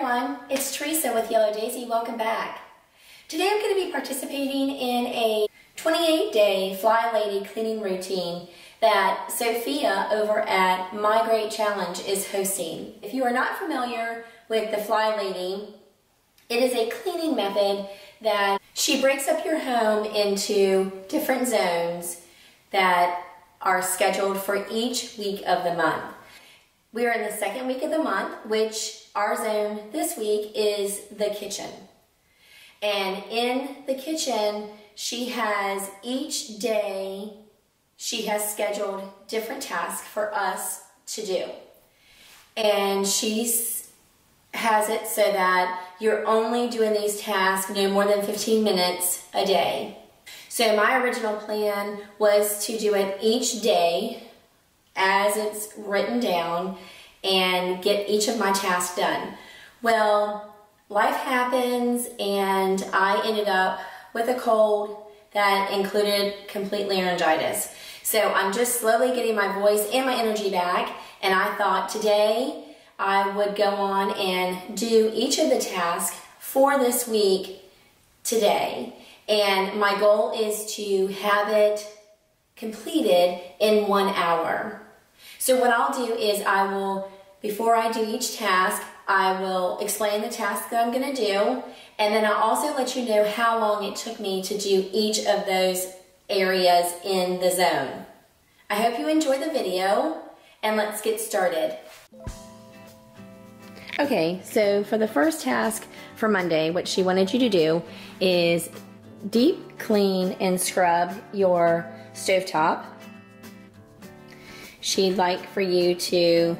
everyone, it's Theresa with Yellow Daisy. Welcome back. Today I'm going to be participating in a 28-day Flylady cleaning routine that Sophia over at My Great Challenge is hosting. If you are not familiar with the Flylady, it is a cleaning method that she breaks up your home into different zones that are scheduled for each week of the month. We are in the second week of the month, which our zone this week is the kitchen. And in the kitchen, she has each day, she has scheduled different tasks for us to do. And she has it so that you're only doing these tasks no more than 15 minutes a day. So my original plan was to do it each day as it's written down and get each of my tasks done. Well, life happens and I ended up with a cold that included complete laryngitis. So I'm just slowly getting my voice and my energy back, and I thought today I would go on and do each of the tasks for this week today. And my goal is to have it completed in 1 hour. So what I'll do is before I do each task, I will explain the task that I'm going to do, and then I'll also let you know how long it took me to do each of those areas in the zone. I hope you enjoy the video, and let's get started. Okay, so for the first task for Monday, what she wanted you to do is deep clean and scrub your stovetop. She'd like for you to,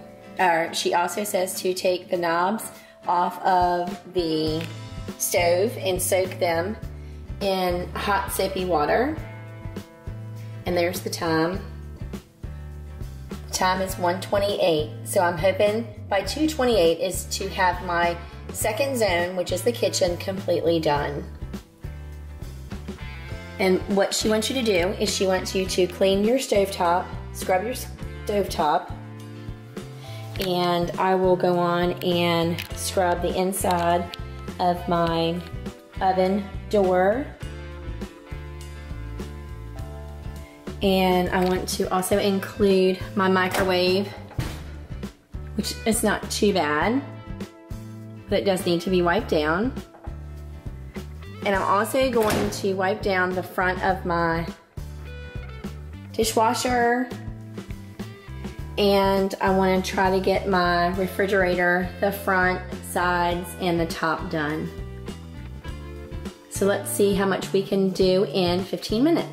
she also says to take the knobs off of the stove and soak them in hot soapy water. And there's the time. The time is 1:28. So I'm hoping by 2:28 is to have my second zone, which is the kitchen, completely done. And what she wants you to do is she wants you to clean your stovetop, scrub your stovetop, and I will go on and scrub the inside of my oven door. And I want to also include my microwave, which is not too bad, but it does need to be wiped down. And I'm also going to wipe down the front of my dishwasher, and I want to try to get my refrigerator, the front, sides, and the top done. So let's see how much we can do in 15 minutes.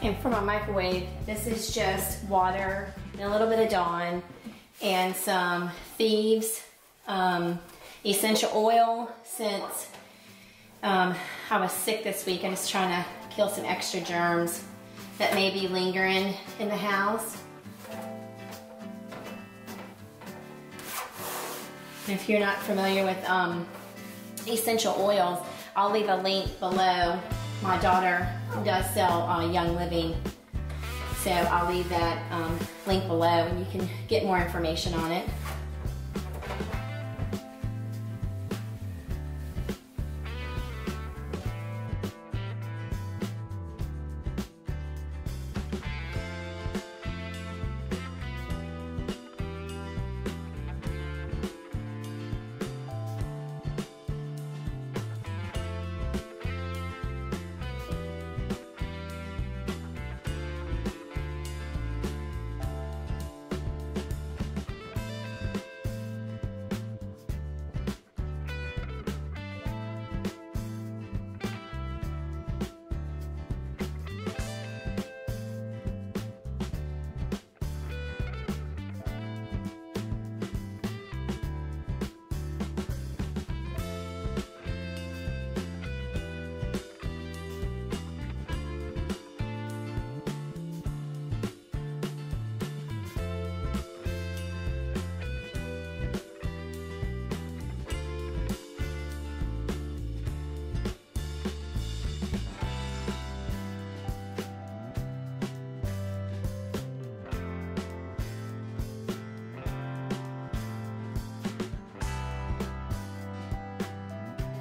And for my microwave, this is just water and a little bit of Dawn and some Thieves essential oil. Since I was sick this week, I'm just trying to kill some extra germs that may be lingering in the house. And if you're not familiar with essential oils, I'll leave a link below. My daughter does sell Young Living, so I'll leave that link below and you can get more information on it.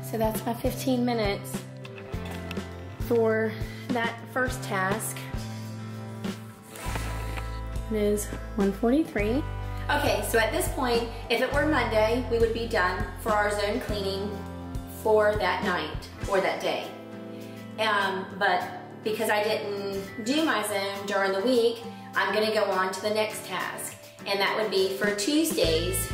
So that's my 15 minutes for that first task. It is 1:43. Okay, so at this point, if it were Monday, we would be done for our zone cleaning for that night or that day. But because I didn't do my zone during the week, I'm gonna go on to the next task. And that would be for Tuesday's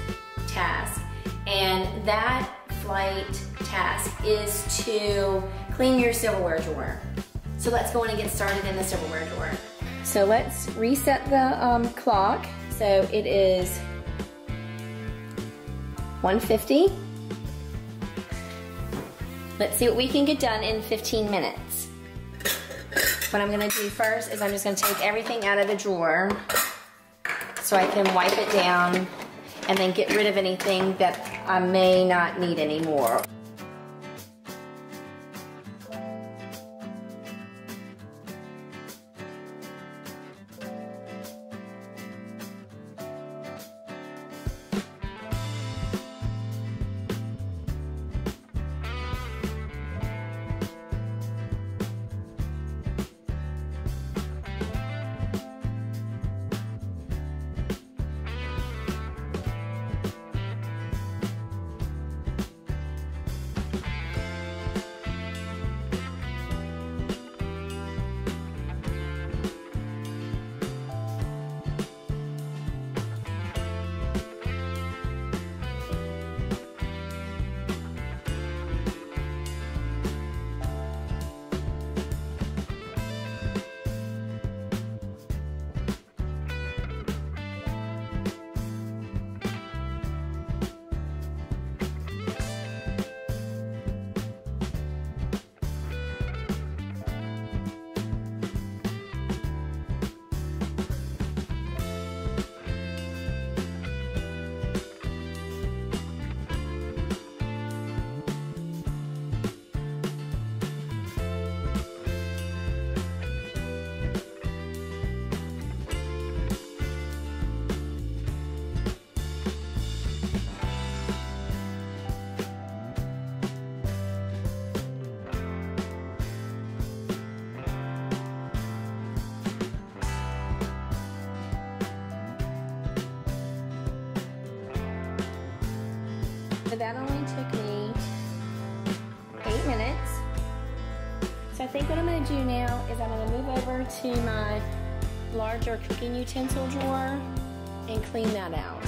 task. And that flight task is to clean your silverware drawer. So let's go in and get started in the silverware drawer. So let's reset the clock. So it is 1:50. Let's see what we can get done in 15 minutes. What I'm gonna do first is I'm just gonna take everything out of the drawer so I can wipe it down and then get rid of anything that I may not need anymore. So that only took me 8 minutes. So I think what I'm going to do now is I'm going to move over to my larger cooking utensil drawer and clean that out.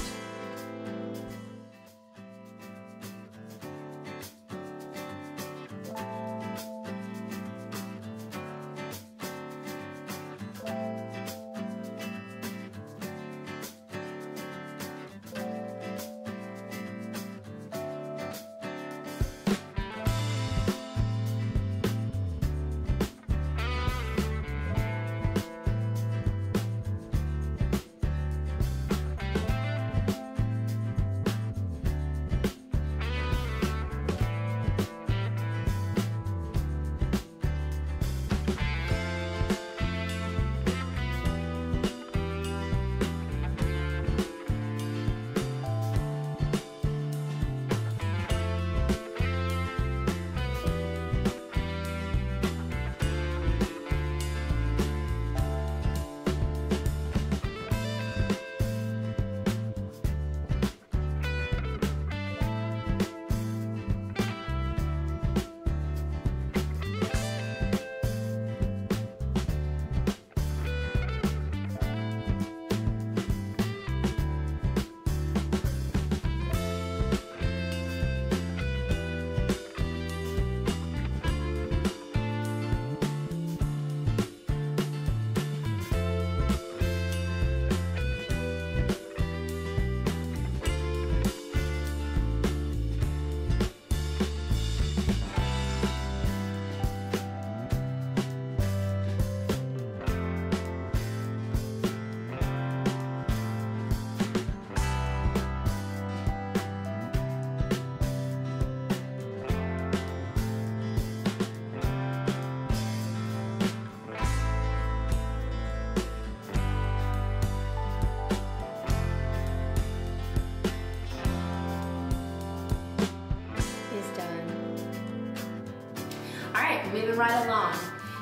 right along.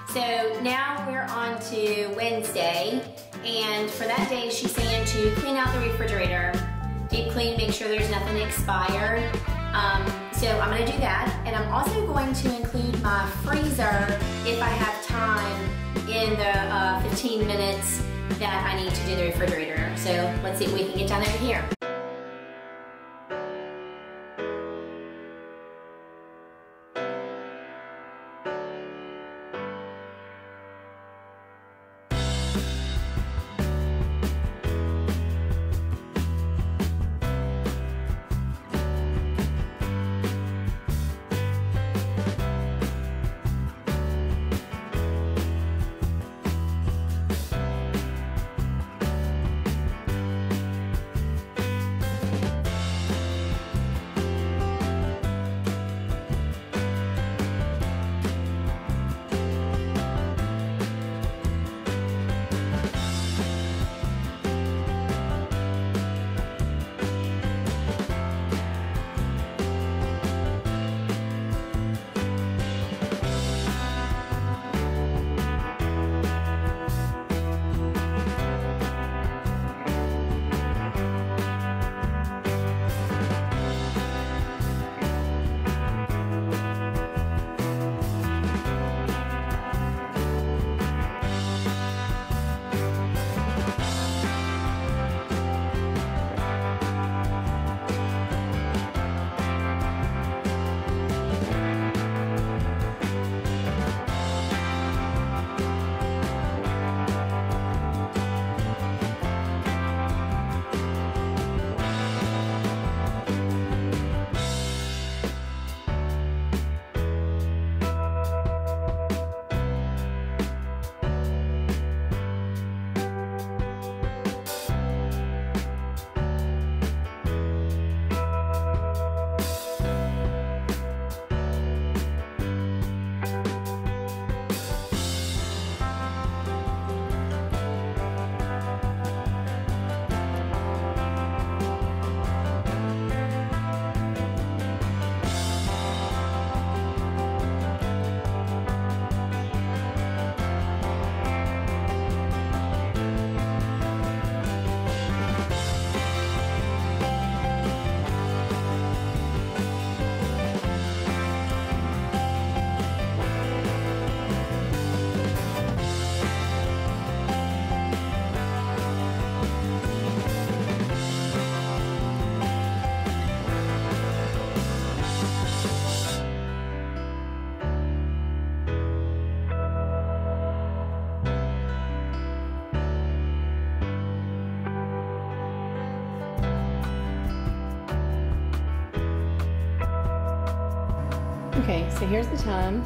So now we're on to Wednesday, and for that day she's saying to clean out the refrigerator, deep clean, make sure there's nothing expired. So I'm going to do that, and I'm also going to include my freezer if I have time in the 15 minutes that I need to do the refrigerator. So let's see if we can get down over here. Okay, so here's the time.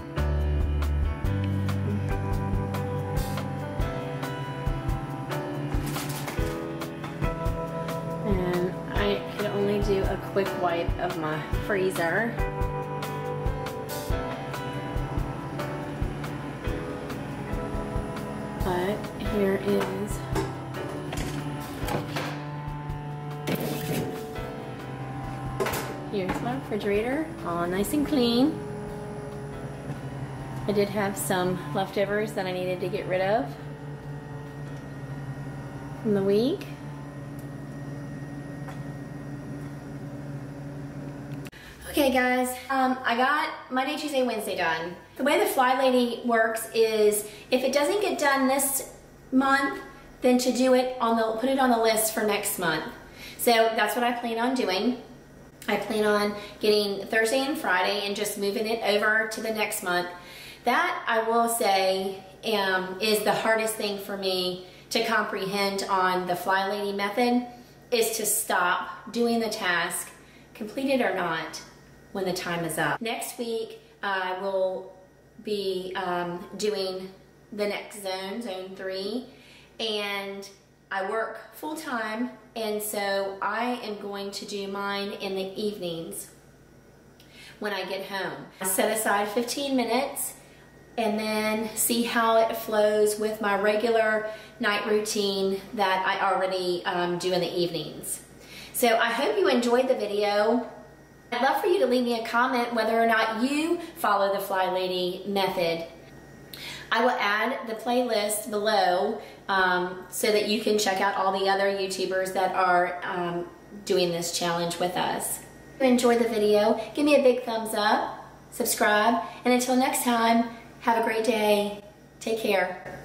And I can only do a quick wipe of my freezer. But here is here's my refrigerator, all nice and clean. I did have some leftovers that I needed to get rid of from the week. Okay guys, I got Monday, Tuesday, Wednesday done. The way the Flylady works is if it doesn't get done this month, then to do it on the, put it on the list for next month. So that's what I plan on doing. I plan on getting Thursday and Friday and just moving it over to the next month. That, I will say, is the hardest thing for me to comprehend on the Flylady method, is to stop doing the task, complete it or not, when the time is up. Next week, I will be doing the next zone, zone 3, and I work full-time, and so I am going to do mine in the evenings when I get home. I set aside 15 minutes and then see how it flows with my regular night routine that I already do in the evenings. So I hope you enjoyed the video. I'd love for you to leave me a comment whether or not you follow the Flylady method. I will add the playlist below so that you can check out all the other YouTubers that are doing this challenge with us. If you enjoyed the video, give me a big thumbs up, subscribe, and until next time, have a great day. Take care.